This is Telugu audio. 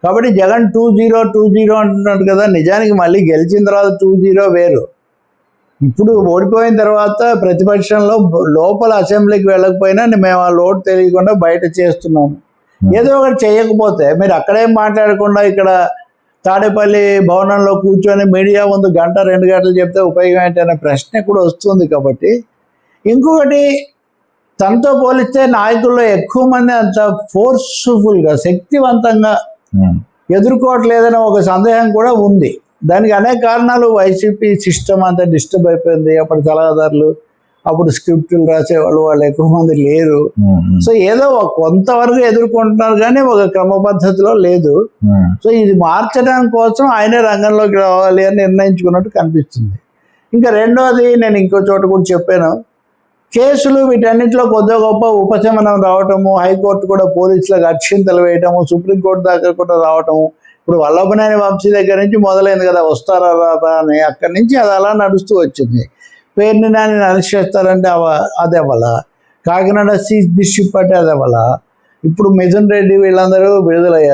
కాబట్టి జగన్ 2-0 అంటున్నాడు కదా, నిజానికి మళ్ళీ గెలిచిన తర్వాత 2-0 వేరు. ఇప్పుడు ఓడిపోయిన తర్వాత ప్రతిపక్షంలో లోపల అసెంబ్లీకి వెళ్ళకపోయినా మేము ఆ లోటు తెలియకుండా బయట చేస్తున్నాము. ఏదో ఒకటి చేయకపోతే మీరు అక్కడేం మాట్లాడకుండా ఇక్కడ తాడేపల్లి భవనంలో కూర్చొని మీడియా ముందు 1-2 గంటలు చెప్తే ఉపయోగం ఏంటనే ప్రశ్న కూడా వస్తుంది. కాబట్టి ఇంకొకటి, తనతో పోలిస్తే నాయకుల్లో ఎక్కువ మంది అంత ఫోర్స్ఫుల్గా శక్తివంతంగా ఎదుర్కోవట్లేదనే ఒక సందేహం కూడా ఉంది. దానికి అనేక కారణాలు. వైసీపీ సిస్టమ్ అంతా డిస్టర్బ్ అయిపోయింది. అప్పుడు సలహాదారులు, అప్పుడు స్క్రిప్టులు రాసేవాళ్ళు వాళ్ళు ఎక్కువ మంది లేరు. సో ఏదో కొంతవరకు ఎదుర్కొంటున్నారు కానీ ఒక క్రమ పద్ధతిలో లేదు. సో ఇది మార్చడానికి కోసం ఆయనే రంగంలోకి రావాలి అని నిర్ణయించుకున్నట్టు కనిపిస్తుంది. ఇంకా రెండోది, నేను ఇంకో చోట కూడా చెప్పాను, కేసులు వీటన్నిటిలో కొద్దిగా గొప్ప ఉపశమనం రావటము, హైకోర్టు కూడా పోలీసులకు అక్షింతలు వేయటము, సుప్రీంకోర్టు దాకా కూడా రావటము. ఇప్పుడు వల్లభనేని వంశీ దగ్గర నుంచి మొదలైంది కదా, వస్తారా రారా అని, అక్కడి నుంచి అది అలా నడుస్తూ వచ్చింది. పేరుని నాని అరెస్ట్ చేస్తారంటే అదే వల్ల, కాకినాడ సీజ్ ది షిప్ అంటే అదే వల్ల, ఇప్పుడు మిథున్ రెడ్డి వీళ్ళందరూ విడుదలయ్యారు.